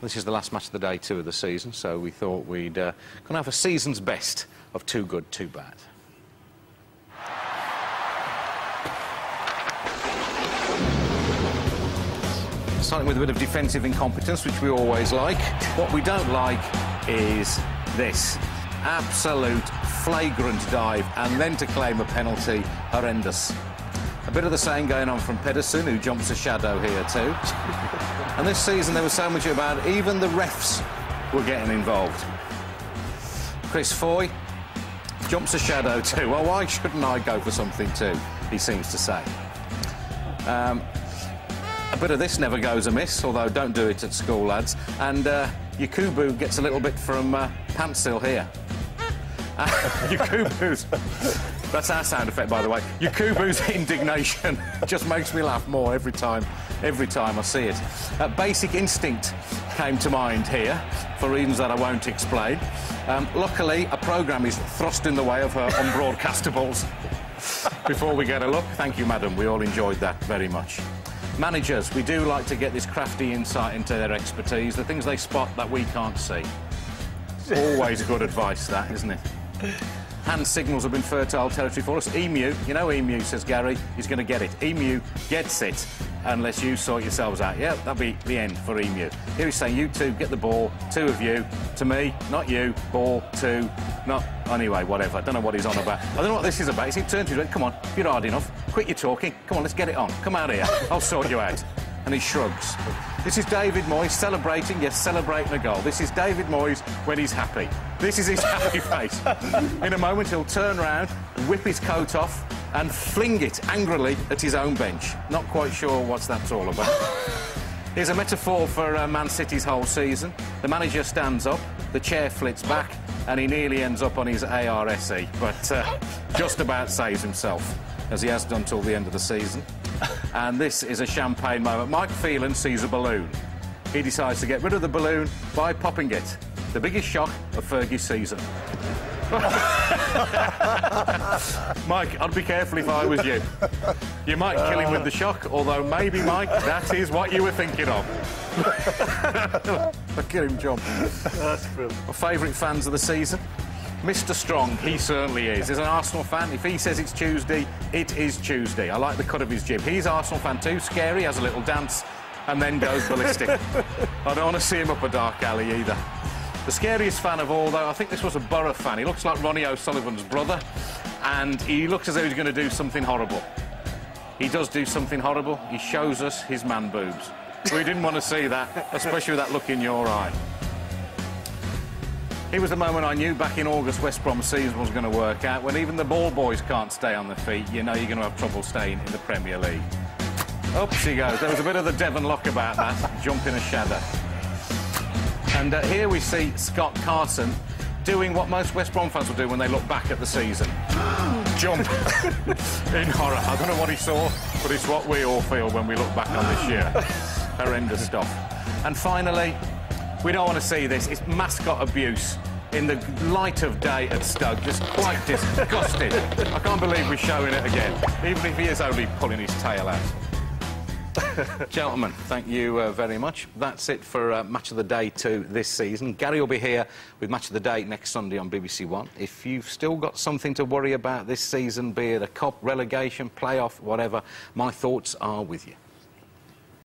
This is the last match of the day 2 of the season, so we thought we'd kind of have a season's best of Too Good, Too Bad. Starting with a bit of defensive incompetence, which we always like. What we don't like is this. Absolute flagrant dive, and then to claim a penalty, horrendous. A bit of the same going on from Pedersen, who jumps a shadow here too. And this season there was so much about it, even the refs were getting involved. Chris Foy jumps a shadow too. Well, why shouldn't I go for something too, he seems to say. A bit of this never goes amiss, although don't do it at school, lads. And Yakubu gets a little bit from Pantsil here. Yakubu's... That's our sound effect, by the way. Yakubu's indignation just makes me laugh more every time I see it. Basic Instinct came to mind here, for reasons that I won't explain. Luckily, a programme is thrust in the way of her unbroadcastables. Before we get a look, thank you, madam. We all enjoyed that very much. Managers, we do like to get this crafty insight into their expertise, the things they spot that we can't see. Always good advice, that, isn't it? Hand signals have been fertile territory for us. Emu, you know Emu, says Gary, he's going to get it. Emu gets it unless you sort yourselves out. Yeah, that'll be the end for Emu. Here he's saying, you two, get the ball, 2 of you. To me, not you, ball, 2, not... Anyway, whatever, I don't know what he's on about. I don't know what this is about. He turned to him, come on, you're hard enough. Quit your talking. Come on, let's get it on. Come out here, I'll sort you out. And he shrugs. This is David Moyes celebrating, yes, celebrating a goal. This is David Moyes when he's happy. This is his happy face. In a moment, he'll turn around, whip his coat off and fling it angrily at his own bench. Not quite sure what that's all about. Here's a metaphor for Man City's whole season. The manager stands up, the chair flits back, and he nearly ends up on his ARSE, but just about saves himself, as he has done till the end of the season. And this is a champagne moment. Mike Phelan sees a balloon. He decides to get rid of the balloon by popping it. The biggest shock of Fergie's season. Mike, I'd be careful if I was you. You might kill him with the shock, although maybe, Mike, that is what you were thinking of. Look at him jump. That's brilliant. My favourite fans of the season? Mr Strong, he certainly is. As an Arsenal fan, if he says it's Tuesday, it is Tuesday. I like the cut of his jib. He's an Arsenal fan too. Scary, has a little dance, and then goes ballistic. I don't want to see him up a dark alley either. The scariest fan of all, though, I think this was a Borough fan. He looks like Ronnie O'Sullivan's brother, and he looks as though he's going to do something horrible. He does do something horrible. He shows us his man boobs. We didn't want to see that, especially with that look in your eye. It was the moment I knew back in August West Brom's season was going to work out. When even the ball boys can't stay on their feet, you know you're going to have trouble staying in the Premier League. Up she goes. There was a bit of the Devon Lock about that, jumping a shadow. And here we see Scott Carson doing what most West Brom fans will do when they look back at the season. Jump in horror. I don't know what he saw, but it's what we all feel when we look back on this year. Horrendous stuff. And finally, we don't want to see this. It's mascot abuse in the light of day at Stoke. Just quite disgusting. I can't believe we're showing it again, even if he is only pulling his tail out. Gentlemen, thank you very much. That's it for Match of the Day 2 this season. Gary will be here with Match of the Day next Sunday on BBC One. If you've still got something to worry about this season, be it a cup, relegation, playoff, whatever, my thoughts are with you.